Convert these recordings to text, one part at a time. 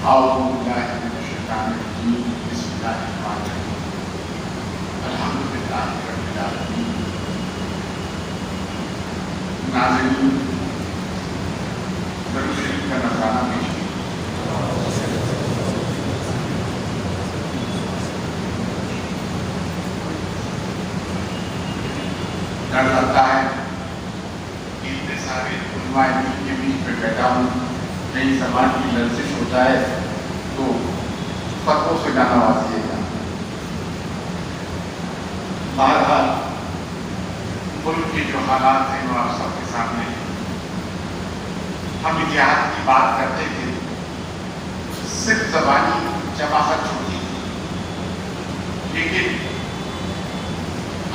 اعوذ باللہ من الشیطان الرجیم بسم اللہ الرحمن الرحیم الحمدللہ رب العالمین۔ ناظرین، درود شریف کا نذرانہ پیش ڈر لگتا ہے کہ اتنے سارے علماء دین کے بیچ میں بیٹھا ہوں، کہیں زبان کی لرزش ہو جائے تو فتووں سے نہ نوازیے گا۔ بہرحال ملک کے جو حالات ہیں وہ آپ سب کے سامنے ہیں۔ ہم اتحاد کی بات کرتے تھے، صرف زبانی جماعت ہوتی تھی، لیکن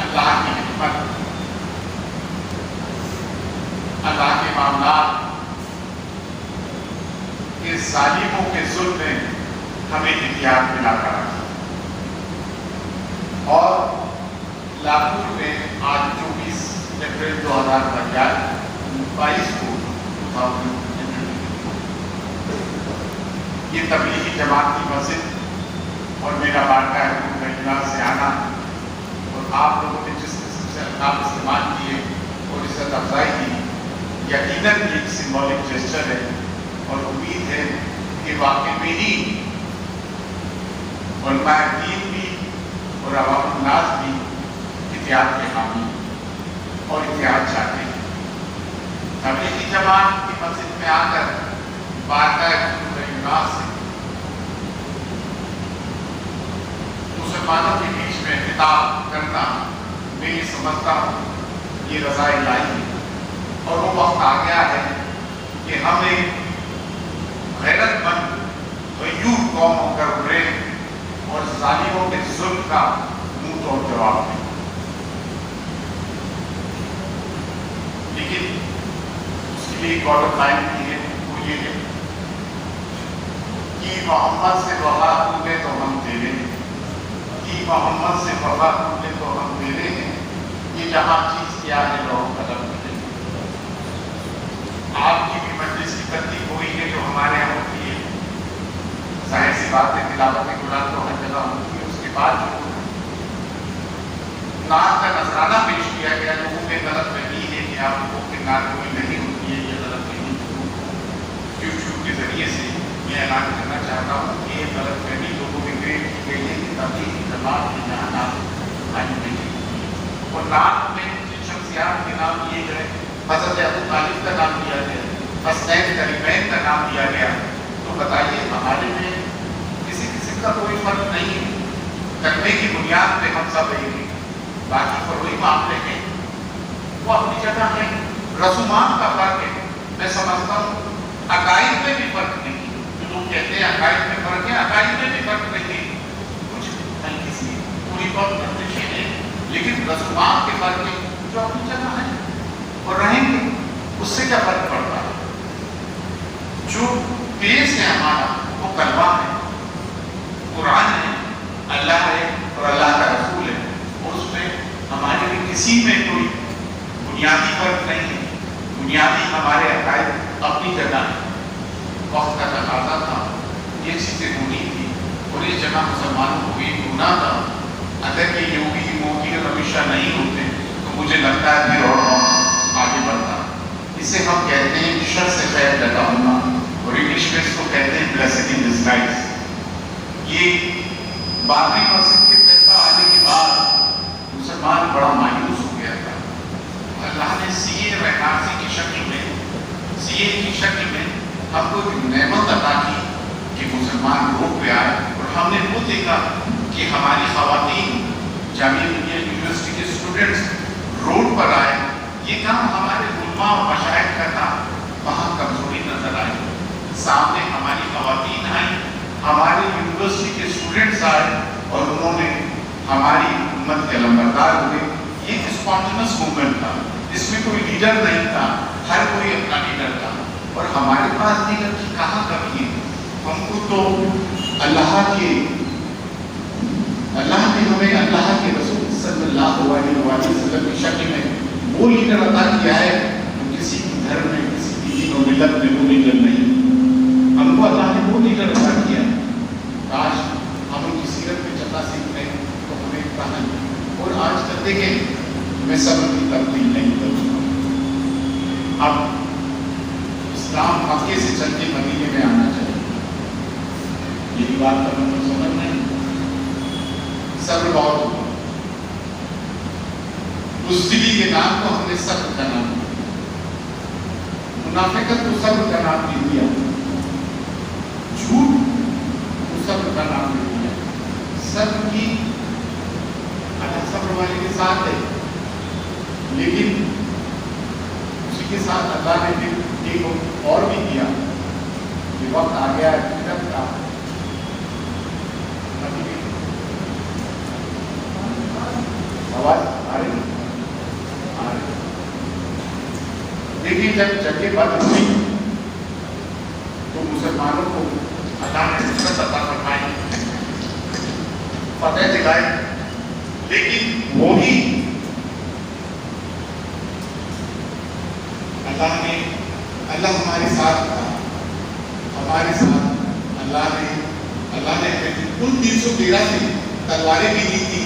اللہ کی حکمت، اللہ کے معاملات کے ظالموں کے ظلم میں ہمیں اتحاد ملا کر رکھا، اور لاہور میں آج 24 اپریل 2022 کو یہ تبلیغی جماعت کی مسجد اور میرا بارگاہ حکومت سے آنا اور آپ لوگوں نے جس قسم سے القاب استعمال کیے اور عزت افزائی کی، یقیناً ایک سمبولک جسچر ہے، اور امید ہے کہ واقعی میں ہی علماء دین بھی اور عوام الناس بھی اتحاد کے حامی اور اتحاد چاہتے ہیں۔ تبلیغی جماعت کی مسجد میں آ کر بارگاہ حکومت سے مسلمانوں کے بیچ میں خطاب کرنا میں یہ سمجھتا ہوں یہ رضا الہی ہے، اور وہ وقت آ گیا ہے کہ ہم ایک غیرت مند غیور قوم ہو کر ابھرے اور ظالموں کے ظلم کا منہ توڑ جواب دیں۔ لیکن اس کے لیے ایک آرڈر قائم کی ہے، وہ یہ ہے کہ محمد سے وفا ٹوٹے تو ہم تیرے ہیں، کہ محمد سے وفا ٹوٹے تو ہم تیرے ہیں، یہ جہاں چیز کیا ہے لوگ قدم ملے۔ آپ کی بھی مجلس کی ترتیب ہوئی ہے جو ہمارے یہاں ہوتی ہے، ظاہر سی بات ہے تلاوت قرآن تو ہر جگہ ہوتی ہے، اس کے بعد جو نعت کا نذرانہ پیش کیا گیا، لوگوں میں غلط فہمی ہے کہ آپ لوگوں کی نعت کوئی نہیں ہوتی ہے، یہ غلط فہمی یوٹیوب کے ذریعے سے میں اعلان کرنا چاہتا ہوں کہ یہ غلط فہمی لوگوں میں کریٹ کی گئی ہے کہ تبلیغی جماعت کی جہاں نعت آئی نہیں ہے، اور نعت میں جن شخصیات کے نام لیے گئے، حضرت ابو طالب کا نام دیا گیا، حسنین کریمین کا نام دیا گیا، تو بتائیے ہمارے میں کسی قسم کا کوئی فرق نہیں ہے، کلمے کی بنیاد پہ ہم سب ایک ہیں۔ باقی فروعی معاملے ہیں وہ اپنی جگہ ہیں، رسومات کا فرق ہے، میں سمجھتا ہوں عقائد میں بھی فرق نہیں ہے، جو لوگ کہتے ہیں عقائد میں فرق ہے، عقائد میں بھی فرق نہیں ہے، کچھ ہلکی سی تھوڑی بہت گردشیں ہیں، لیکن رسومات کے فرق ہے جو اپنی جگہ ہیں اور رہیں گے، اس سے کیا فرق پڑتا ہے؟ جو بیس ہے ہمارا وہ کلمہ ہے، قرآن ہے، اللہ ہے اور اللہ کا رسول ہے، اور اس میں ہمارے لیے کسی میں کوئی بنیادی فرق نہیں ہے، بنیادی ہمارے عقائد اپنی جگہ ہیں۔ وقت کا تقاضا تھا، یہ چیزیں ہونی تھی، اور اس جگہ مسلمانوں کو یہ ہونا تھا۔ اگر یہ یوگی موگی اور ہمیشہ نہیں ہوتے تو مجھے لگتا ہے پھر اور آگے بڑھتا۔ اسے ہم کہتے ہیں شر سے خیر پیدا ہونا، اور انگلش میں اس کو کہتے ہیں بلیسنگ ان ڈسگائز۔ یہ بابری مسجد کے پیدا آنے کے بعد مسلمان بڑا مایوس ہو گیا تھا، اللہ نے سی اے ویکانسی کی شکل میں، سی اے کی شکل میں ہم کو ایک نعمت عطا کی کہ مسلمان روڈ پہ آئے، اور ہم نے وہ دیکھا کہ ہماری خواتین جامعہ ملیہ یونیورسٹی کے اسٹوڈنٹس روڈ پر آئے۔ یہ کام ہمارے علماء اور مشائخ کا تھا، وہاں کمزوری نظر آئی، سامنے ہماری خواتین آئیں، ہماری یونیورسٹی کے اسٹوڈنٹس آئے، اور انہوں نے ہماری حکومت کے علمبردار ہوئے۔ یہ ایک اسپونٹینس موومنٹ تھا، اس میں کوئی لیڈر نہیں تھا، ہر کوئی اپنا لیڈر تھا، اور ہمارے پاس لیڈر کی کہاں کمی ہے؟ ہم کو تو اللہ نے ہمیں اللہ کے رسول صلی اللہ علیہ وسلم کی شکل میں وہ لیڈر عطا کیا ہے جو کسی بھی دھرم میں، کسی بھی دین و ملت میں وہ لیڈر نہیں۔ ہم کو اللہ نے وہ لیڈر عطا کیا کہانی. اور آج کل دیکھیں میں صبر کی تبدیل نہیں کروں گا. اب اسلام مکے سے چل کے مدینے میں آنا چاہیے. یہی بات کا مطلب سمجھ نہیں. صبر بہت ہوا. بزدلی کے نام کو ہم نے صبر کا نام دیا. منافقت کو صبر کا نام نہیں دیا. جھوٹ کو صبر کا نام نہیں دیا. صبر کی اللہ صبر والے کے ساتھ ہے، لیکن اسی کے ساتھ اللہ نے پھر ایک اور بھی دیا کہ وقت آ گیا فطرت کا. آواز آ رہی؟ دیکھیے جب جنگیں بند ہوئی تو مسلمانوں کو اللہ نے فطرت عطا فرمائی، فتح دلائی. لیکن وہی اللہ ہمارے ساتھ تھا. ہمارے ساتھ اللہ نے ان 313 سے تلواریں بھی دی تھی.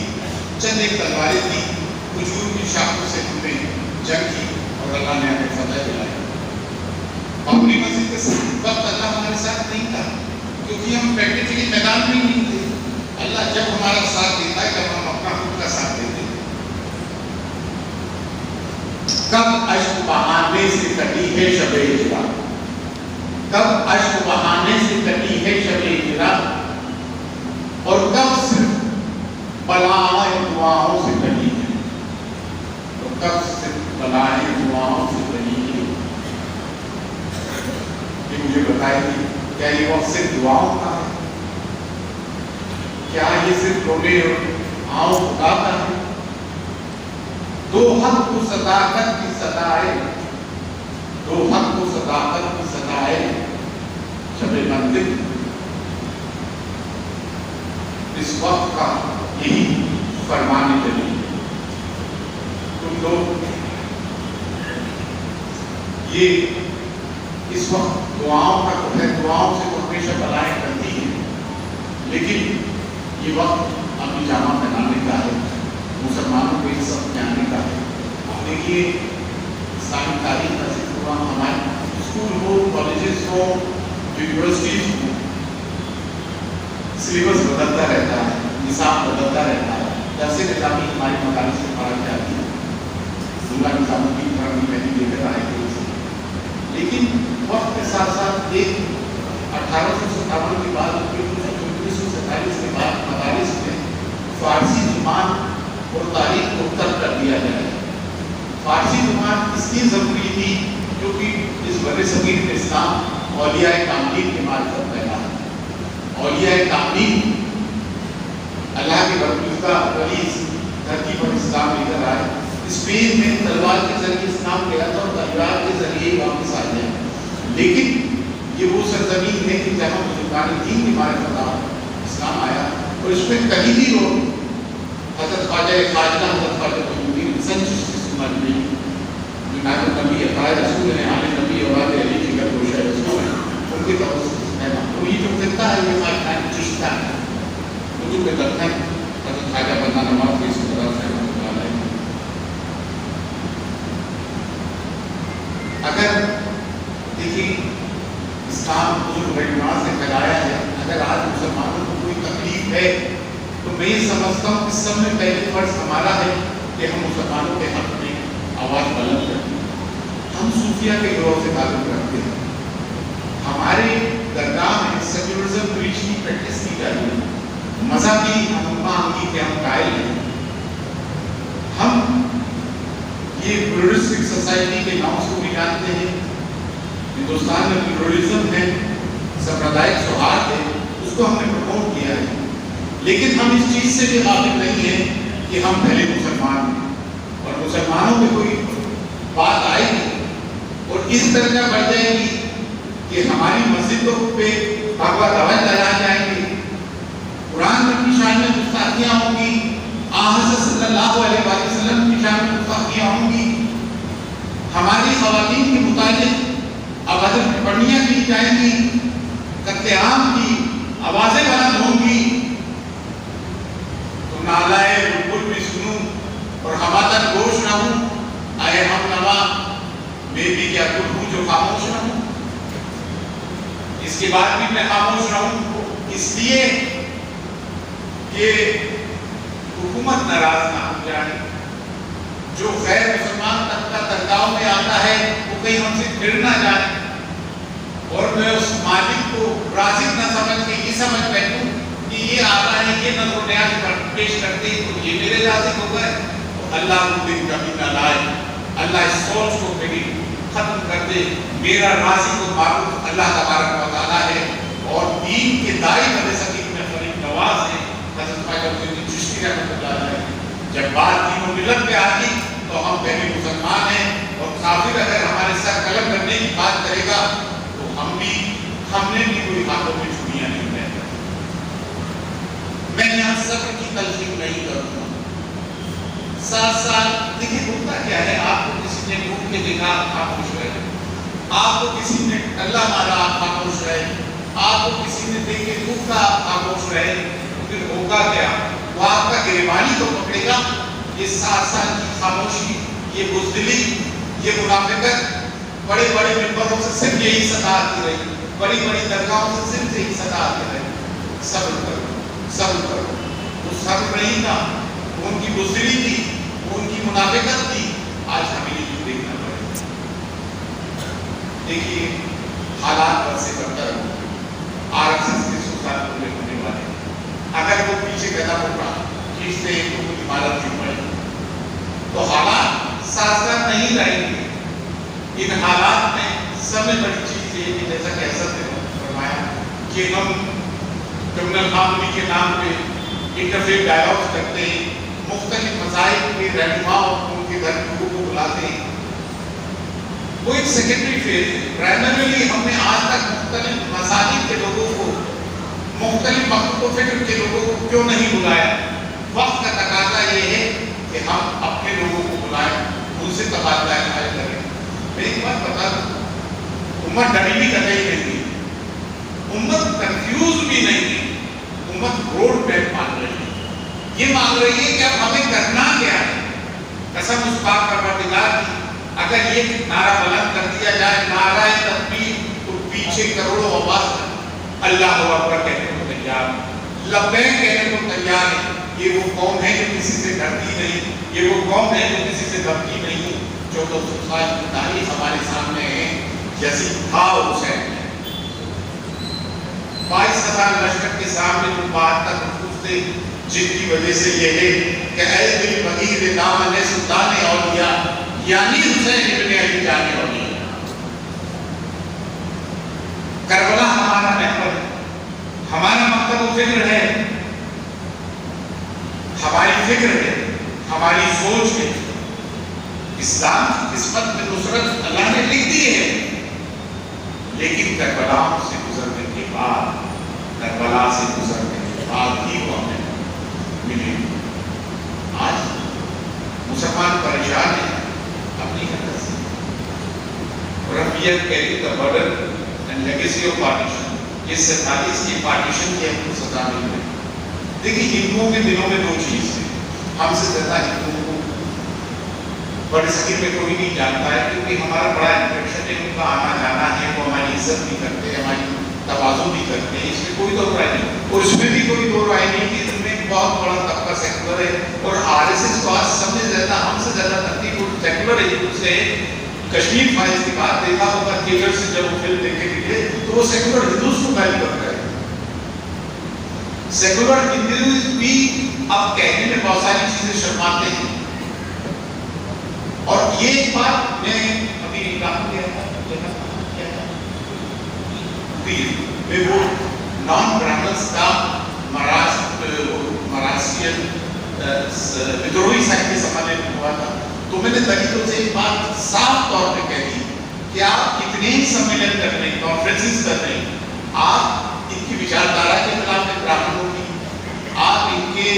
چند ایک تلواریں تھی، کھجور کی شاخوں سے ہم نے جنگ کی اور اللہ نے ہمیں فتح دلائی. بابری مسجد کے وقت اللہ ہمارے ساتھ نہیں تھا کیونکہ ہم پریکٹیکلی میدان میں نہیں تھے. اللہ جب ہمارا ساتھ دیتا ہے تب ہم اپنا خود کا ساتھ دیتے ہیں. کب اشک بہانے سے کٹی ہے شب ہجرا، کب اشک بہانے سے کٹی ہے شب ہجرا، اور کب صرف بلائیں دعاؤں سے کٹی ہے، اور کب صرف بلائیں دعاؤں سے کٹی ہے. یہ مجھے بتائیے کیا یہ وقت صرف دعاؤں کا ہے؟ کیا یہ صرف رونے اور آؤں خدا کا ہے؟ دو حق کو صداقت کی صدائے، دو حق کو صداقت کی صدائے شب منزل. اس وقت کا یہی فرمانے چلی تم لوگ یہ اس وقت دعاؤں کا تو ہے، دعاؤں سے تو ہمیشہ بلائیں کرتی ہیں، لیکن یہ وقت اپنی جامع پہنانے کا ہے، مسلمانوں کو یہ سب جاننے کا ہے. آپ دیکھیے اسلامی تاریخ کا ذکر ہوا، ہمارے اسکول ہو، کالجز ہو، یونیورسٹیز ہو، سلیبس بدلتا رہتا ہے، نصاب بدلتا رہتا ہے. جیسے نظامی ہماری مدارس سے پڑھائی جاتی ہے، دنیا نظاموں کی طرح بھی میں نے لے کر آئے تھے. لیکن وقت کے ساتھ ساتھ ایک 1857 کے بعد 1947 کے بعد مدارس میں فارسی زبان اور تاریخ کو ترک کر دیا جائے. فارسی زبان اس لیے ضروری تھی کیونکہ اس بر صغیر میں اسلام اولیاء کاملین کے معرفت پیدا ہے. اولیاء کاملین اللہ کے برگزیدہ ولی دھرتی پر اسلام لے کر آئے. اسپین میں تلوار کے ذریعے اسلام گیا تھا اور تلوار کے ذریعے واپس آ گیا. لیکن یہ وہ سرزمین ہے کہ جہاں بزرگان دین کی معرفت اسلام آیا. اور اس میں کہیں بھی لوگ حضرت خواجہ خواجہ حضرت خواجہ محمودین حسن چشتی سمجھ نہیں، جو نائب نبی عقائد رسول ہیں، عالم نبی اولاد علی کی گر گوشہ رسول ہیں، ان کے توسط ہے. تو یہ جو فرقہ ہے یہ خواجہ چشتہ ہے. اردو میں درد ہے حضرت خواجہ بندہ نواز کی اس طرح سے اگر دیکھیں اسلام بزرگ رہنما سے پھیلایا ہے. اگر آج مسلمانوں کو کوئی تکلیف ہے تو میں یہ سمجھتا ہوں کہ سب میں پہلے فرض ہمارا ہے کہ ہم مسلمانوں کے حق میں آواز بلند کریں. ہم صوفیہ کے گروہ سے تعلق رکھتے ہیں. ہمارے درگاہ میں سیکولرزم پریچ کی پریکٹس کی جا رہی ہے. مذہبی ہم کے ہم قائل ہیں. ہم یہ پلورلسٹک سوسائٹی کے نام سے بھی جانتے ہیں. ہندوستان میں پلورلزم ہے، سمپردائک سوہاد ہے، اس کو ہم نے پروموٹ کیا ہے. لیکن ہم اس چیز سے بھی غافل نہیں ہیں کہ ہم پہلے مسلمان ہیں اور مسلمانوں میں کوئی بات آئے گی اور اس درجہ بڑھ جائے گی کہ ہماری مسجدوں پہ بھگوا دعوت لگائے جائیں گے، قرآن کی شان میں گستاخیاں ہوں گی، حضرت صلی اللہ علیہ وسلم کی شان میں گستاخیاں ہوں گی، ہماری خواتین کے متعلق آوازیں ٹپڑیاں کی جائیں گی، قتل عام کی آوازیں بلند ہوں گی، تو نالائے اور ہمارا گوش نہ ہوں، آئے ہم نوا میں بھی کیا گل ہوں جو خاموش نہ ہوں، اس کے بعد بھی میں خاموش رہوں اس لیے کہ حکومت ناراض نہ ہو جائے، جو غیر مسلمان طبقہ درگاہوں میں آتا ہے وہ کہیں ہم سے پھر نہ جائے، اور میں اس مالک کو رازق نہ سمجھ کے یہ سمجھ بیٹھوں کہ یہ آتا ہے، یہ نظر و نیاز پیش کرتے ہیں تو یہ میرے رازق ہو گئے، تو اللہ وہ دن کبھی نہ لائے۔ اللہ اس سوچ کو میری ختم کر دے۔ میرا رازق و معبود اللہ تبارک و تعالیٰ ہے، اور دین کے دائی بنے سکیم میں فرید نواز ہے حضرت خواجہ معین الدین چشتی رحمۃ اللہ علیہ۔ جب بات دین و ملت پہ آتی تو ہم پہلے مسلمان ہیں، اور کافر اگر ہمارے ساتھ قلم کرنے کی بات کرے گا تو ہم نے بھی کوئی ہاتھوں میں چھڑیاں نہیں رہتا۔ میں یہاں صبر کی تلقین نہیں کروں گا۔ ساتھ ساتھ دیکھیں ہوتا کیا ہے، آپ کو کسی نے گھوم کے دیکھا آپ خاموش رہے، آپ کو کسی نے ٹلہ مارا آپ خاموش رہے، آپ کو کسی نے دیکھ کے دکھا آپ خاموش رہے، تو پھر ہوگا کیا؟ وہ آپ کا گریبانی تو پکڑے گا۔ یہ 7 سال کی خاموشی، یہ بزدلی، یہ منافقت بڑے بڑے ممبروں سے صرف یہی صدا آتی رہی، بڑی بڑی درگاہوں سے صرف یہی صدا آتی رہی، صبر کرو صبر کرو۔ وہ صبر نہیں تھا، وہ ان کی بزدلی تھی، وہ ان کی منافقت تھی۔ آج ہمیں یہ دیکھنا پڑے گا۔ دیکھیے حالات بد سے بدتر ہو گئے، RSS کے 100 سال پورے ہونے والے، اگر وہ پیچھے قدم اٹھا کھینچتے ہیں تو کوئی عمارت کیوں پڑے، تو حالات سازگار نہیں رہیں گے۔ ان حالات میں سب سے بڑی چیز یہ کہ جیسا کہ حضرت نے فرمایا کہ ہم کرمنل قانونی کے نام پہ انٹرفیئر ڈائلاگز کرتے ہیں، مختلف مذاہب کے رہنما اور ان کے گھر لوگوں کو بلاتے ہیں۔ وہ ایک سیکنڈری فیز ہے۔ پرائمریلی ہم نے آج تک مختلف مذاہب کے لوگوں کو، مختلف مخلوق و فکر کے لوگوں کو کیوں نہیں بلایا؟ وقت کا تقاضا یہ ہے کہ ہم اپنے لوگوں کو بلائیں، ان سے تبادلہ خیال کریں۔ میں ایک بات بتا دوں، امت ڈری بھی قطعی نہیں ہے، امت کنفیوز بھی نہیں ہے، امت روڈ میپ مانگ رہی ہے۔ یہ مانگ رہی ہے کہ اب ہمیں کرنا کیا ہے۔ قسم اس پاک پروردگار کی، اگر یہ نعرہ بلند کر دیا جائے نعرہ تکبیر، تو پیچھے کروڑوں آواز اللہ اکبر کہنے کو تیار ہے، لبیک کہنے کو تیار ہے۔ یہ وہ قوم ہے جو کسی سے ڈرتی نہیں، یہ وہ قوم ہے جو کسی سے دبتی نہیں۔ 1400 سال کی تاریخ ہمارے سامنے ہے، یزید تھا اور حسین ہے۔ 22,000 لشکر کے سامنے جو 72 نفوس تھے، جن کی وجہ سے یہ ہے کہ اے دل بغیر دامن سلطان اولیاء، یعنی حسین ابن علی جان اولیاء۔ کربلا ہمارا محور ہے، ہمارا مکتب و فکر ہے، ہماری فکر ہے، ہماری سوچ ہے۔ اسلام کی قسمت میں نصرت اللہ نے لکھ دی ہے، لیکن کربلا سے گزرنے کے بعد، کربلا سے گزرنے کے بعد ہی وہ ہمیں ملی۔ آج مسلمان پریشان ہیں اپنی حرکت سے، اور ہم یہ کہتے ہیں burden and legacy of partition, یہ 47 کی پارٹیشن کی ہم کو سزا مل رہی۔ دیکھیں ہندوؤں کے دلوں میں 2 چیز ہے، ہم سے زیادہ ہندوؤں کو بڑے صغیر میں کوئی نہیں جانتا ہے، کیونکہ ہمارا بڑا انفیکشن ہے، ان کا آنا جانا ہے، وہ ہماری عزت بھی کرتے ہیں، ہماری توازن بھی کرتے ہیں، اس میں کوئی دو رائے نہیں، اور اس میں بھی کوئی دو رائے نہیں کہ ان میں ایک بہت بڑا طبقہ سیکولر ہے، اور RSS کو آج سب سے زیادہ ہم سے زیادہ ترتیب سیکولر ہے۔ اسے کشمیر فائلز کی بات دیکھا ہوگا تھیٹر سے جب وہ فلم دیکھنے کے لیے، تو وہ سیکولر ہندوز کو گائیڈ کر رہے ہیں۔ سیکولر ہندوز بھی اب کہنے میں بہت ساری چیزیں شرماتے ہیں، اور یہ ایک بات میں ابھی کہا گیا تھا، میں وہ نان برہمنس کا مراسیل ودروہی صاحب کے سمانے میں ہوا تھا، تو میں نے دلتوں سے ایک بات صاف طور پہ کہہ دی کہ آپ کتنے ہی سمیلن کر رہے ہیں، کانفرنسز کر رہے ہیں، آپ ان کی وچاردھارا کے خلاف ہیں، براہمنوں کی، آپ ان کے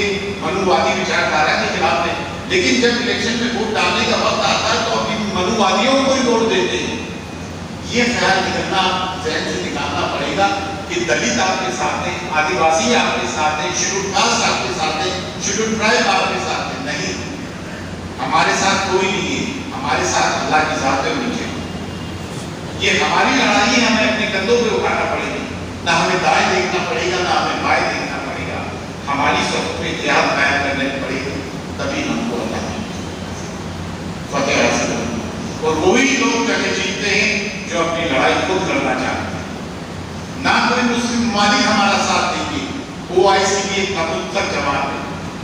منووادی وچاردھارا کے خلاف ہیں، لیکن جب الیکشن میں ووٹ ڈالنے کا وقت آتا ہے تو اب ان منووادیوں کو ہی ووٹ دیتے ہیں۔ یہ خیال نکلنا، ذہن سے نکالنا پڑے گا کہ دلت آپ کے ساتھ ہیں، آدیواسی آپ کے ساتھ ہیں، شیڈول کاسٹ آپ کے ساتھ ہیں، شیڈول ٹرائب آپ کے ساتھ ہیں۔ نہیں، ہمارے ساتھ کوئی نہیں ہے، ہمارے ساتھ اللہ کی ذات ہے نیچے. یہ ہماری لڑائی ہمیں اپنے کندھوں پہ اٹھانا پڑے گی. نہ ہمیں دائیں دیکھنا پڑے گا، نہ ہمیں بائیں دیکھنا پڑے گا. ہماری صف پہ اتحاد قائم کرنے پڑے گا، تبھی ہم کو اللہ فتح حاصل ہوگی. اور وہی لوگ جگہ جیتتے ہیں جو اپنی لڑائی خود لڑنا چاہتے ہیں. نہ کوئی مسلم ممالک ہمارا ساتھ دیں گے. OIC کی ایک مطلق جماعت ہے.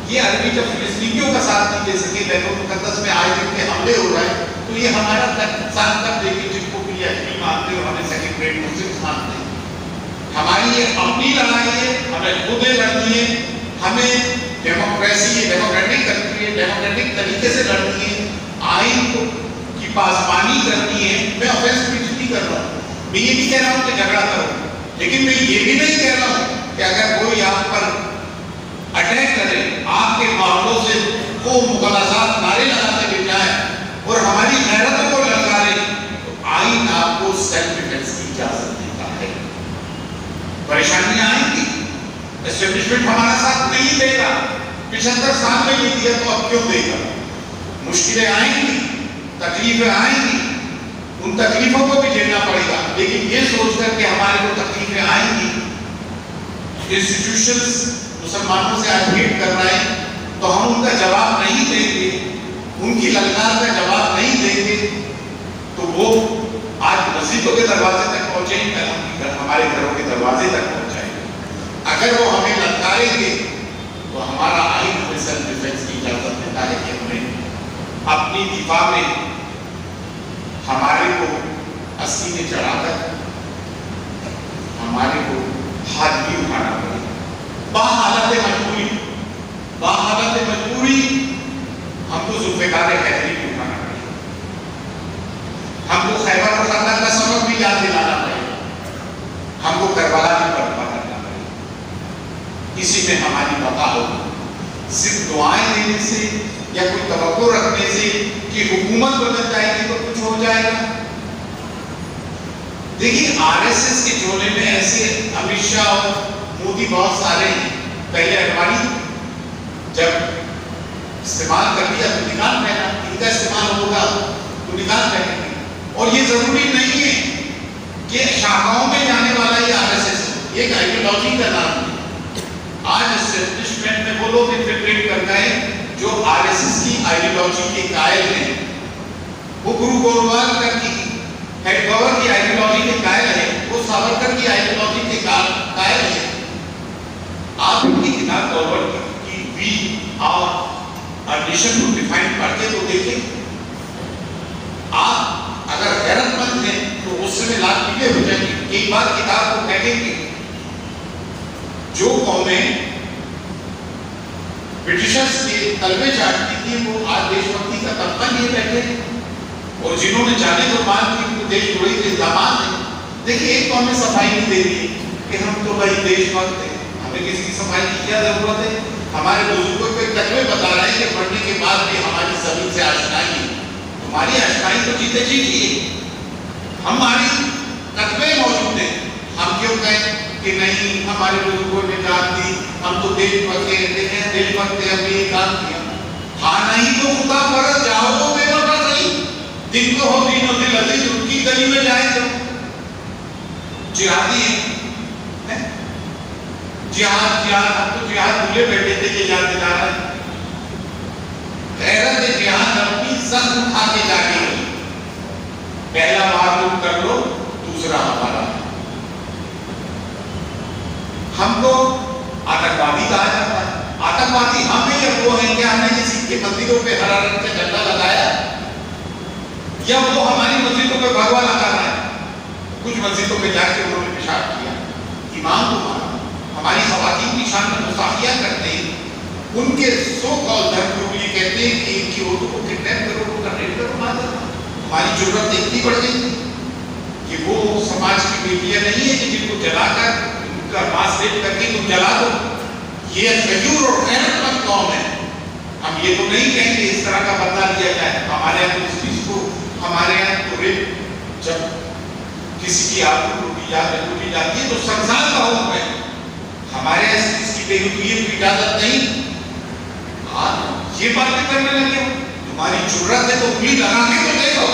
یہ عربی جب فلسطینیوں کا ساتھ نہیں دے سکے، بیت المقدس میں آج دن کے حملے ہو رہے ہیں، تو یہ ہمارا ساتھ کب دے گی جن کو بھی یہ مانتے اور ہمیں سیکنڈ گریڈ مسلم مانتے ہیں. ہماری یہ اپنی لڑائی ہے، ہمیں خود لڑنی ہے. ہمیں ڈیموکریسی ہے، ڈیموکریٹک کنٹری ہے، ڈیموکریٹک طریقے سے لڑنی ہے. آئین کی پاسبانی کرنی ہے. میں آفینس نہیں کر رہا ہوں، میں یہ نہیں کہہ رہا ہوں کہ جھگڑا کرو، لیکن میں یہ بھی نہیں کہہ رہا ہوں کہ اگر کوئی آپ پر اٹیک کرے، آپ کے معاملوں سے وہ مغالطات نعرے لگاتے ہوئے جائے اور ہماری غیرتوں کو للکارے، تو آئین آپ کو سیلف ڈیفینس کی اجازت دیتا ہے. پریشانیاں آئیں گی، اسٹیبلشمنٹ ہمارا ساتھ نہیں دے گا. 75 سال میں نہیں دیا تو اب کیوں دے گا؟ مشکلیں آئیں گی، تکلیفیں آئیں گی، ان تکلیفوں کو بھی جھیلنا پڑے گا. لیکن یہ سوچ کر کہ ہمارے کو تکلیفیں آئیں گی، انسٹیٹیوشنز مسلمانوں سے آج ہیٹ کر رہے ہیں، تو ہم ان کا جواب نہیں دیں گے، ان کی للکار کا جواب نہیں دیں گے، تو وہ آج مسجدوں کے دروازے تک پہنچیں گے، ہمارے گھروں کے دروازے تک پہنچائیں گے. اگر وہ ہمیں للکاریں گے تو ہمارا آئین ہمیں سیلف ڈیفینس کی اجازت دیتا ہے کہ ہمیں اپنی دفاع میں ہمارے کو اسینے چڑھا کر ہمارے کو ہاتھ بھی اٹھانا پڑے. باحالت مجبوری ہم کو ذوالفقار حیدری بھی اٹھانا پڑے. ہم کو خیبر و خندق کا سبق بھی یاد دلانا پڑے. ہم کو کربلا بھی برپا کرنا پڑے. اسی میں ہماری بقا ہوگی. صرف دعائیں دینے سے یا کوئی توقع رکھنے سے کہ حکومت بدل جائے گی تو کچھ ہو جائے گا. دیکھیے RSS کے جھولے میں ایسے امت شاہ اور مودی بہت سارے ہیں. پہلے اڈوانی جب استعمال کر لیا تو نکال پہنا، ان کا استعمال ہوگا تو نکال پہنیں گے. اور یہ ضروری نہیں ہے کہ شاخاؤں میں جانے والا یہ RSS ہے، یہ ایک آئیڈیالوجی کا نام ہے. آج اسٹیبلشمنٹ میں وہ لوگ انفلٹریٹ کر گئے جو RSS کی آئیڈیالوجی کے قائل ہیں. وہ گرو گوروال کی ہیڈ گور کی آئیڈیالوجی کے قائل ہیں، وہ ساورکر کی آئیڈیالوجی کے قائل ہیں. آپ ان کی کتاب گورور کی we are nation to define پڑھ کے تو دیکھیں. آپ اگر غیرت مند ہیں تو غصے میں لال پیلے ہو جائیں گے. ایک بار کتاب کو پھینکیں گے. جو قومیں برٹشرز کے تلوے چاٹتی تھی وہ آج دیش بھکتی کا طبقہ لیے بیٹھے ہیں، اور جنہوں نے جانے تو بات کی وہ دیش جوڑی کے الزامات ہیں. دیکھیں ایک قوم میں صفائی نہیں دے رہی ہے کہ ہم تو بھائی دیش بھکت ہیں، ہمیں کسی کی صفائی کی کیا ضرورت ہے. ہمارے بزرگوں کے تجربے بتا رہے ہیں کہ پڑھنے کے بعد بھی ہماری زمین سے آشنائی ہے. تمہاری آشنائی تو جیتے جیتی ہے، ہماری تجربے موجود ہیں. ہم کیوں کہیں کہ نہیں ہمارے بزرگوں نے جان دی، ہم تو دیش بھکت رہتے ہیں، دیش بھکت ہم نے یہ کام کیا. ہاں نہیں تو خدا فرض جاؤ تو بے وفا صحیح، دن کو ہو دین و دل عزیز ان کی گلی میں جائیں تو جہادی ہیں. جہاد ہم تو جہاد بھولے بیٹھے تھے، یہ یاد دلا رہا ہے. غیرت جہاد اپنی زخم کھا کے جا کے ہوئی. پہلا وار تم کر لو، دوسرا ہمارا. ہم کو آتنکوادی کہا جاتا ہے. آتنکوادی ہم ہیں یا وہ ہیں؟ کیا ہم نے کسی کے مندروں پہ ہرا رنگ کا جھنڈا لگایا یا وہ ہماری مسجدوں پہ بھگوا لگا رہا ہے؟ کچھ مسجدوں پہ جا کے انہوں نے پیشاب کیا. ایمان تو مانا. ہماری خواتین کی شان میں مصافحہ کرتے ہیں. ان کے سو کال دھرم لوگ یہ کہتے ہیں کہ ان کی عورتوں کو کڈنیپ کرو، ان کا ریپ کرو. ہماری ضرورت اتنی بڑھ گئی کہ وہ سماج کی بیٹیاں نہیں ہیں کہ جن کو جلا کر ان کا ماس ریپ کر کے تم جلا دو. یہ غیور اور غیرت مند قوم ہے. ہم یہ تو نہیں کہیں کہ اس طرح کا بدلہ لیا جائے. ہمارے یہاں اس چیز کو ہمارے یہاں تو ریپ جب کسی کی آبرو لوٹی جاتی ہے تو سنسار کا حکم ہے. ہمارے یہاں اس کی بے حدیت کی اجازت نہیں. ہاں یہ باتیں کرنے لگے تمہاری جرت ہے تو انگلی لگا کے تو دیکھو.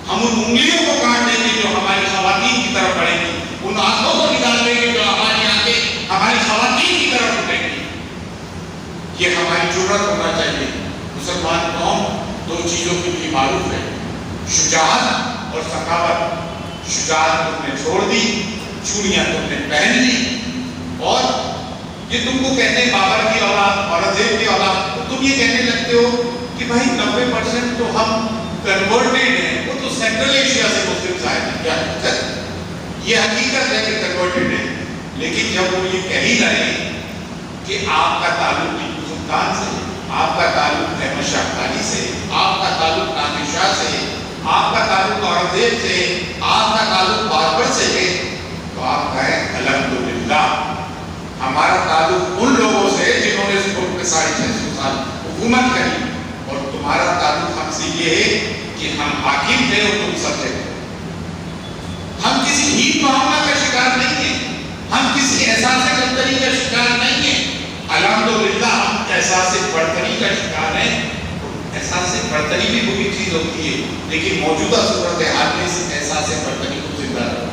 ہم ان انگلیوں کو کاٹ دیں گے جو ہماری خواتین کی طرف بڑھیں گی, ان آنکھوں کو نکال دیں گے جو ہماری آنکھیں ہماری خواتین کی طرف اٹھیں گی. یہ ہماری جرت ہونا چاہیے. مسلمان قوم دو چیزوں کے لیے معروف ہے, شجاعت اور سخاوت. شجاعت تم نے چھوڑ دی, چوڑیاں تم نے پہن لی, اور یہ تم کو کہتے ہیں بابر کی اولاد, اورنگزیب کی اولاد, تو تم یہ کہنے لگتے ہو کہ بھائی 90% تو ہم کنورٹیڈ ہیں. وہ تو سینٹرل ایشیا سے مسلم آئے تھے. کیا یہ حقیقت ہے کہ کنورٹیڈ ہے, لیکن جب وہ یہ کہہ ہی رہے ہیں کہ آپ کا تعلق ٹیپو سلطان سے, آپ کا تعلق احمد شاہ ابدالی سے, آپ کا تعلق نادر شاہ سے, آپ کا تعلق اورنگزیب سے, آپ کا تعلق بابر سے ہے, تو آپ کہیں الحمدللہ ہمارا تعلق ان لوگوں سے جنہوں نے اس ملک میں 650 سال حکومت کری, اور تمہارا تعلق ہم سے یہ ہے کہ ہم حاکم تھے اور تم سبجیکٹ تھے. ہم کسی ہیٹ معاملہ کا شکار نہیں ہیں, ہم کسی احساس برتری کا شکار نہیں ہیں. الحمدللہ ہم احساس برتری کا شکار ہیں. احساس برتری بھی بری چیز ہوتی ہے, لیکن موجودہ صورتحال میں اس احساس برتری کو زندہ رکھو.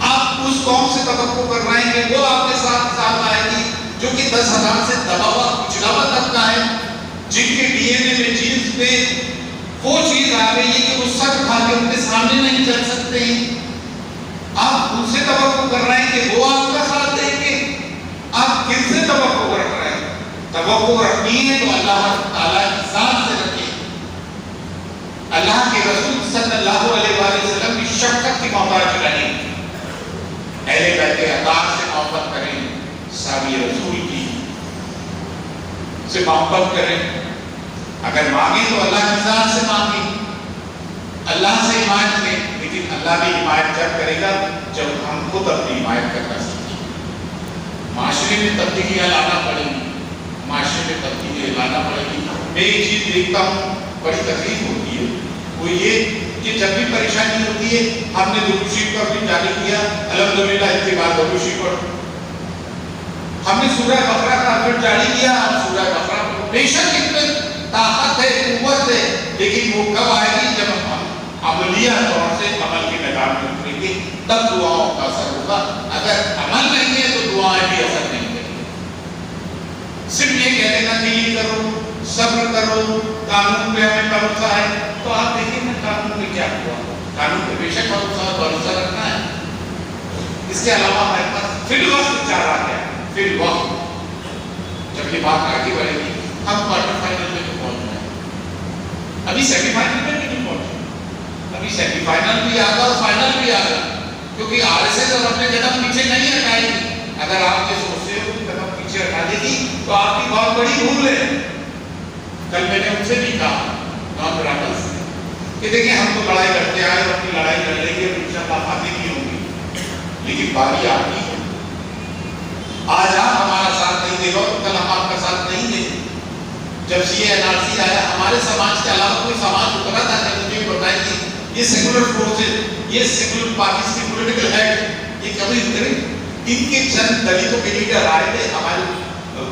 آپ اس قوم سے توقع کر رہے ہیں کہ وہ آپ کے ساتھ آئے گی جو کہ 10,000 سے دبا ہوا کچلا ہوا طبقہ ہے, جن کے ڈی این اے میں, جینز میں وہ چیز آ گئی ہے کہ وہ سچ کھا کے ان کے سامنے نہیں چل سکتے ہیں. آپ ان سے توقع کر رہے ہیں کہ وہ آپ کا ساتھ دیں گے. آپ کن سے توقع رکھ رہے ہیں؟ توقع رکھنی ہے تو اللہ تعالیٰ کی ذات سے رکھیں, اللہ کے رسول صلی اللہ علیہ وآلہ وسلم کی شفقت کی محتاج رہیں, اہل بیت اطہار سے محبت کریں, صحابہ رسول کی سے محبت کریں. اگر مانگیں تو اللہ کی ذات سے مانگیں, اللہ سے حمایت لیں, لیکن اللہ بھی حمایت جب کرے گا جب ہم خود اپنی حمایت کرنا سیکھیں. معاشرے میں تبدیلیاں لانا پڑے گی, معاشرے میں تبدیلیاں لانا پڑے گی. میں ایک چیز دیکھتا ہوں بڑی تکلیف ہوتی ہے, وہ یہ کہ جب بھی پریشانی ہوتی ہے ہم نے درود شریف پر بھی جاری کیا, الحمدللہ اس کے بعد درود شریف پر ہم نے سورہ بقرہ کا پھر جاری کیا. ہم سورہ بقرہ پر بے شک اس میں طاقت ہے, قوت ہے, لیکن وہ کب آئے گی جب ہم عملیہ طور سے عمل کے میدان میں اتریں گے, تب دعاؤں کا اثر ہوگا. اگر عمل نہیں ہے تو دعائیں بھی اثر نہیں کریں گے. صرف یہ کہہ دینا کہ یہ کرو, صبر کرو, قانون پہ ہمیں بھروسہ ہے, تو آپ دیکھیں نا قانون میں کیا ہوا. قانون پہ بے شک بھروسہ رکھنا ہے. اس کے علاوہ ہمارے پاس فی الوقت چارہ ہے. فی الوقت جب یہ بات آگے بڑھے گی, ہم کوارٹر فائنل میں تو پہنچ رہے ہیں, ابھی سیمی فائنل میں نہیں پہنچے, ابھی سیمی فائنل بھی آگا اور فائنل بھی آگا, کیونکہ RSS اور اپنے قدم پیچھے نہیں ہٹائے گی. اگر آپ یہ سوچتے ہو کہ قدم پیچھے ہٹا دے گی تو آپ کی بہت بڑی بھول ہے. کل میں نے ان سے بھی کہا نان برادر سے کہ دیکھیں ہم تو لڑائی کرتے آئے اور اپنی لڑائی لڑ لیں گے, انشاءاللہ فاتح بھی ہوں گی, لیکن باری آپ کی ہے. آج آپ ہمارا ساتھ نہیں دے گا تو کل ہم آپ کا ساتھ نہیں دیں گے. جب CA/NRC آیا, ہمارے سماج کے علاوہ کوئی سماج اترا تھا کہ مجھے بتائیں کہ یہ سیکولر فورسز, یہ سیکولر پارٹیز کی پولیٹیکل ہیڈ یہ کبھی اترے؟ ان کے چند دلتوں کے لیڈر آئے تھے, ہمارے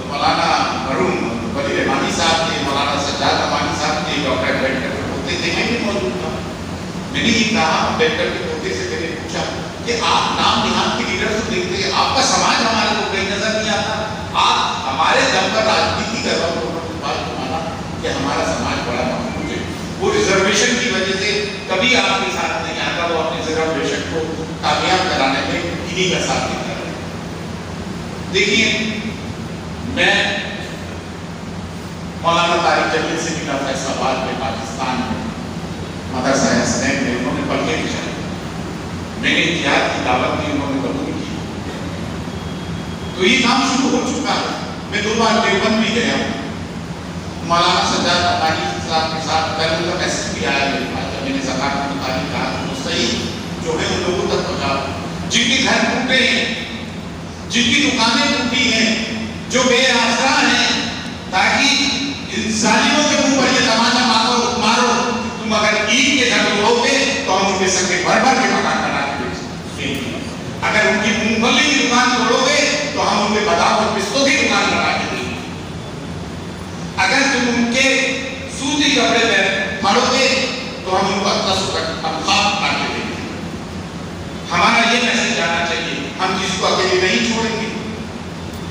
مولانا مرحوم ولی رحمانی صاحب کے, مولانا سجاد رحمانی صاحب کے, ڈاکٹر امبیڈکر کے پوتے تھے, میں بھی موجود تھا. میں نے یہ کہا امبیڈکر کے پوتے سے, میں نے پوچھا کہ آپ نام نہاد کے لیڈر سے دیکھتے ہیں, آپ کا سماج ہمارے کو کہیں نظر نہیں آتا, آپ ہمارے دم پر راجنیتی کر رہے ہو کہ ہمارا سماج بڑا محفوظ ہے. وہ ریزرویشن کی وجہ سے کبھی آپ کے ساتھ نہیں آتا, وہ اپنے ریزرویشن کو کامیاب کرانے میں انہی کا ساتھ دیتا ہے. دیکھیے میں مولانا طارق جمیل سے ملا فیصل آباد میں, پاکستان میں, مدرسہ حسنین میں, انہوں نے پڑھ کے بھیجا, میں نے اتحاد کی دعوت دی, انہوں نے قبول کی, تو یہ کام شروع ہو چکا ہے. میں 2 بار دیوبند بھی گیا ہوں, مولانا سجاد رحمانی صاحب کے ساتھ پہلے کا میسج بھی آیا میرے پاس, جب میں نے زکات کے مطابق کہا کہ مستحیل جو ہے ان لوگوں تک پہنچاؤ جن کے گھر ٹوٹے ہیں, جن کی دکانیں ٹوٹی ہیں, جو بے آسرا ہیں, تاکہ ان ظالموں کے منہ پر یہ تماچا مارو, تم اگر عید کے گھر توڑو گے تو ہم ان کے سنگ بھر بھر کے مکان بنا کے بیچیں گے, اگر ان کی مونگ پھلی کی دکان توڑو گے تو ہم ان کے بادام اور پستوں کی دکان بنا کے دیں گے, اگر تم ان کے سود بڑے بہن پھاڑو گے تو ہم ان کو اپنا تنخواہ بنا کے دیں گے. ہمارا یہ میسج آنا چاہیے, ہم کسی کو اکیلے نہیں چھوڑیں گے.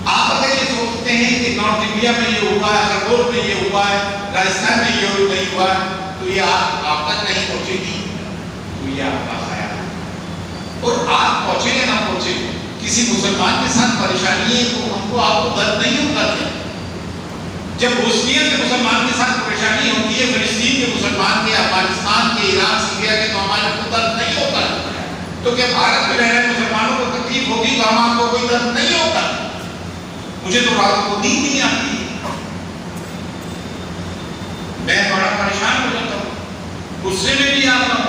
آپ اگر یہ سوچتے ہیں کہ نارتھ انڈیا میں یہ ہوا ہے, خرگوش میں یہ ہوا ہے, راجستھان میں یہ نہیں ہوا ہے, تو یہ آپ تک نہیں پہنچے گی, تو یہ آپ کا خیال ہے. اور آپ پہنچے گا نہ پہنچے, کسی مسلمان کے ساتھ پریشانی ہے تو ہم کو آپ کو درد نہیں ہوتا ہے. جب بوسنیا کے مسلمان کے ساتھ پریشانی ہوتی ہے, فلسطین کے مسلمان کے, افغانستان کے, عراق سیریا کے, تو ہمارے کو درد نہیں ہوتا ہے. تو کیا بھارت میں رہ رہے مسلمانوں کو تکلیف ہوگی تو ہم آپ کو کوئی درد نہیں ہوتا. مجھے تو راتوں کو نیند نہیں آتی, میں بڑا پریشان ہو جاتا ہوں, غصے میں بھی آتا ہوں,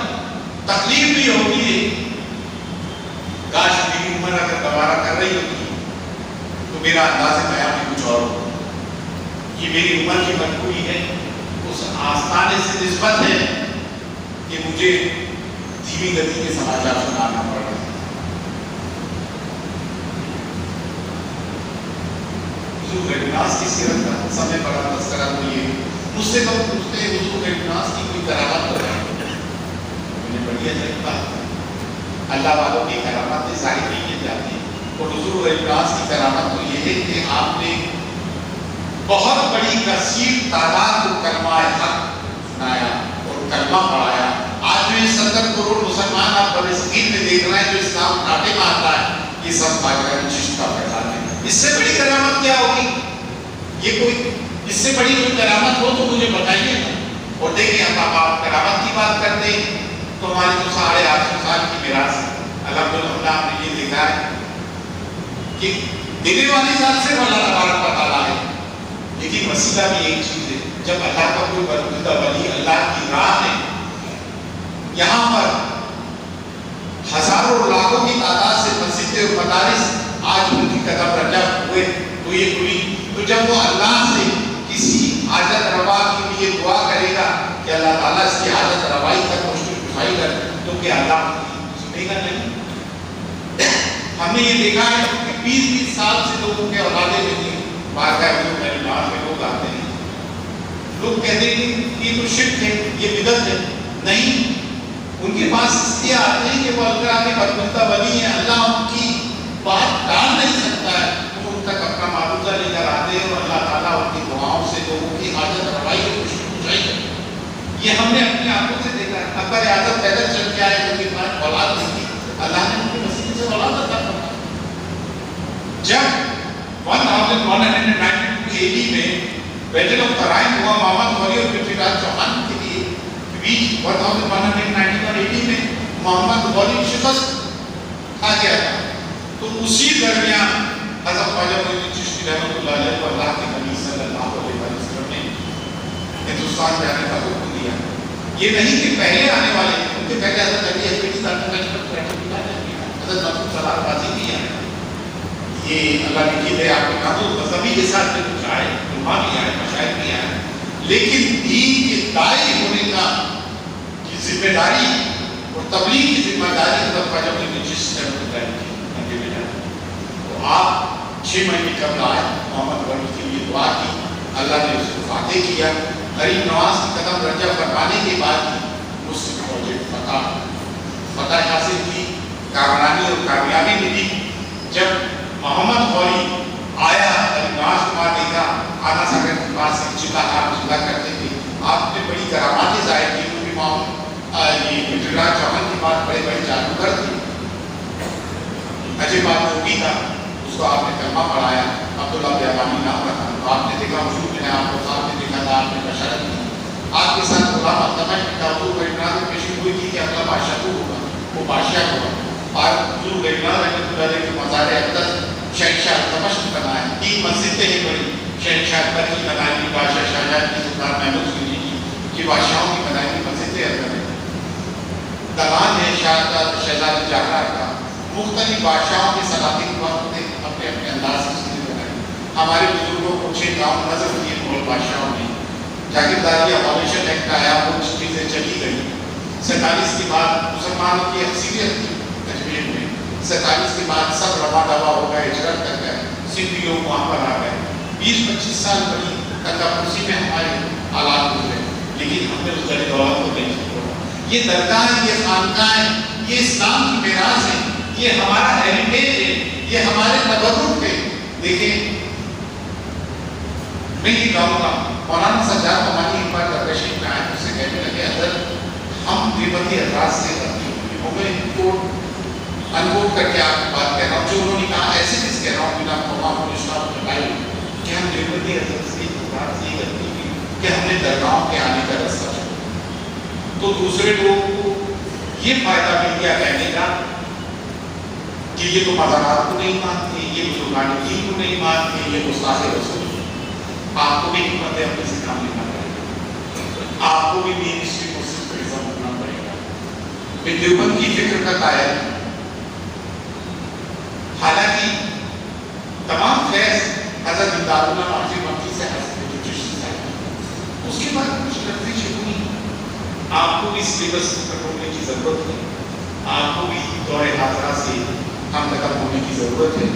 تکلیف بھی ہوتی ہے. کاش میری عمر اگر دوبارہ کر رہی ہوتی تو میرا انداز بیان بھی کچھ اور ہوتا. یہ میری عمر کی مجبوری ہے, اس آستانے سے نسبت ہے کہ مجھے دھیمی گتی کے سماچار سنانا پڑ رہا ہے. حضور غریبناس کی سیرت کا سمے بڑا تذکرہ تو یہ مجھ سے لوگ پوچھتے ہیں حضور غریبناس کی کوئی کرامت تو ہے. مجھے بڑی عجیب بات ہے, اللہ والوں کی کرامتیں ظاہر نہیں کی جاتی, اور حضور غریبناس کی کرامت تو یہ ہے کہ آپ نے بہت بڑی کثیر تعداد کو کلمہ حق سنایا اور کلمہ پڑھایا. آج جو 70 کروڑ مسلمان آپ فلسطین میں دیکھ رہے ہیں جو اسلام کاٹے میں آتا ہے, یہ سب پاکستانی چشت کا فیضان ہے. اس سے بڑی کرامت کیا ہوگی؟ یہ کوئی اس سے بڑی کوئی کرامت ہو تو مجھے بتائیے نا. اور دیکھیں اب آپ کرامت کی بات کرتے ہیں تو ہماری تو 850 سال کی میراث ہے. الحمدللہ آپ نے یہ دیکھا ہے کہ دینے والی ذات سے اللہ تبارک و تعالیٰ ہے, لیکن وسیلہ بھی ایک چیز ہے. جب اللہ کا کوئی برگزیدہ ولی اللہ کی راہ میں یہاں پر ہزاروں لاکھوں کی تعداد سے مسجدیں اور مدارس آج ان کی قدم رجع ہوئے تو یہ ہوئی, تو جب وہ اللہ سے کسی حاجت روا کے لیے دعا کرے گا کہ اللہ تعالیٰ اس کی حاجت روائی تک مشکل کشائی کر, تو کہ اللہ سنے گا نہیں؟ ہم نے یہ دیکھا ہے کہ 20-20 سال سے لوگوں کے اولادے میں نہیں بات ہے. میرے نام میں لوگ آتے ہیں, لوگ کہتے ہیں کہ یہ تو شرک ہے, یہ بدعت ہے. نہیں, ان کے پاس اس لیے آتے ہیں کہ وہ اللہ کے برگزیدہ ولی ہیں, اللہ ان کی بات ٹال نہیں سکتا ہے, وہ ان تک اپنا معروضہ لے کر آتے ہیں اور اللہ تعالیٰ ان کی دعاؤں سے لوگوں کی حاجت روائی کو مشکل کشائی کرتے ہیں. یہ ہم نے اپنی آنکھوں سے دیکھا ہے. اکبر اعظم پیدل چل کے آئے, ان کے پاس اولاد نہیں تھی, اللہ نے ان کے وسیلے سے اولاد عطا فرمائی. جب 1192 AD میں بیٹل آف ترائن ہوا محمد غوری اور پرتھویراج چوہان کے لیے, بیچ 1191 AD میں محمد غوری شکست کھا گیا تھا, تو اسی درمیان حضرت خواجہ معین الدین چشتی رحمۃ اللہ علیہ کو اللہ کے نبی صلی اللہ علیہ وسلم نے ہندوستان جانے کا حکم دیا. یہ نہیں کہ پہلے آنے والے, ان کے پہلے حضرت علی حضرت محمود سلار بازی بھی آئے. یہ اللہ نے کی ہے آپ کے کاموں مذہبی کے ساتھ میں کچھ آئے, علماء بھی آئے, مشاہد بھی آئے, لیکن دین کے داعی ہونے کا کی ذمہ داری اور تبلیغ کی ذمہ داری حضرت خواجہ معین الدین چشتی رحمۃ اللہ علیہ کی. تو آپ 6 مہینے قبل آئے, محمد غوری کے لیے دعا کی, اللہ نے اس کو فاتح کیا. غریب نواز کی قدم رجع فرمانے کے بعد مسلم فوج فتح حاصل کی, کامرانی اور کامیابی ملی. جب محمد غوری آیا, غریب نواز کو وہاں دیکھا, آنا ساگر کے پاس سے چلا کرتے تھے, آپ نے بڑی کراماتیں ظاہر کی, کیونکہ پرتھویراج چوہان کی بات بڑے بڑے جادوگر تھے. عجیب بات ہوگی تھا, اس کو آپ نے کلمہ پڑھایا, عبداللہ بیابانی نام رکھا. آپ نے دیکھا حضور نے آپ کو صاحب نے دیکھا تھا, آپ نے بشارت کی. آپ کے ساتھ غلام التمش کا حضور غریبناس میں پیشی ہوئی تھی کہ اگلا بادشاہ تو ہوگا, وہ بادشاہ ہوگا. اور حضور غریبناس رحمۃ اللہ علیہ کے مزار اقدس شہنشاہ التمش نے بنایا. 3 مسجدیں ہیں بڑی, شہنشاہ اکبر کی بنائی ہوئی, بادشاہ شاہجہاں کی, سلطان محمود سنی کی بادشاہوں کی بنائی ہوئی مسجدیں اکبر ہیں. دلان ہے شہزادہ جہاں کا, مختلف بادشاہوں کے سلاطین وقت نے اپنے اپنے انداز سے بنائی. ہمارے بزرگوں کو 6 گاؤں نظر دیے مغل بادشاہوں نے. جاگیرداری ابالیشن ایکٹ آیا, وہ چیزیں چلی گئی. 47 کے بعد مسلمانوں کی اکثریت تھی کشمیر میں, 47 کے بعد سب روا دوا ہو گئے, ہجرت کر گئے, سندھی لوگ وہاں پر آ گئے. 20-25 سال بڑی تنگا پرسی میں ہمارے حالات گزرے. لیکن ہم نے اس در دولت کو نہیں چھوڑا. یہ درگاہ، یہ خانقاہیں، یہ اسلام کی میراث ہے، یہ ہمارا ہیریٹیج ہے، یہ ہمارے تبرک ہے. دیکھیں میں یہ کہوں گا، مولانا سجاد امانی ایک بار تشریف میں آئے، اس سے کہنے لگے حضرت ہم دیوبندی حضرات سے غلطی ہوئی ہے. میں ان کو انکوٹ کر کے آپ کی بات کہہ رہا ہوں جو انہوں نے کہا، ایسے کس کہہ رہا ہوں بنا تمام اسلام بتائی کہ ہم دیوبندی حضرت سے غلطی ہوئی کہ ہم نے درگاہوں کے آنے کا راستہ چھوڑا. تو دوسرے لوگوں کو یہ فائدہ مل گیا کہنے کا کہ یہ تو مزارات کو نہیں مانتے، یہ بزرگان دین کو نہیں مانتے، یہ گستاخ رسول. آپ کو بھی حکمت عملی سے کام لینا پڑے گا، آپ کو بھی مین ہسٹری کو صرف پریزم کرنا پڑے گا. میں دیوبند کی فکر کا قائل ہوں، حالانکہ تمام فیض حضرت امداد اللہ ماجد مکی سے حضرت چشتی صاحب، اس کے بعد کچھ لفظی شروع نہیں. آپ کو بھی سلیبس ختم ہونے کی ضرورت ہے، آپ کو بھی دور حاضرہ سے ہم ختم ہونے کی ضرورت ہے.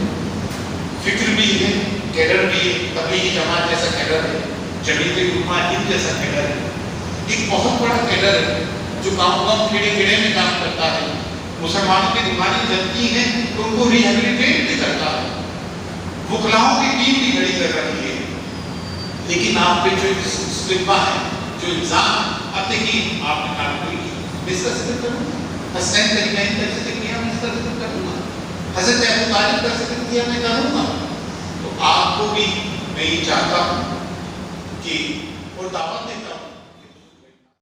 فکر بھی ہے، کیڈر بھی ہے، تبلیغی جماعت جیسا کیڈر ہے، جمعیت علماء ہند جیسا کیڈر ہے. ایک بہت بڑا کیڈر ہے جو گاؤں کھیڑے کھیڑے میں کام کرتا ہے. مسلمانوں کی دماغی جلتی ہیں تو ان کو ریہیبلیٹیٹ بھی کرتا ہے. وکلاؤں کی ٹیم بھی کھڑی کر رہی ہے. لیکن آپ پہ جو اسٹگما ہے، جو الزام، اب دیکھیے آپ نے کہا کوئی میں اس کا ذکر کروں گا، حسین کریمین کا ذکر کیا، میں اس کا ذکر کروں گا، حضرت ابو طالب کا ذکر کیا، میں کروں گا. تو آپ کو بھی میں یہ چاہتا ہوں کہ اور دعوت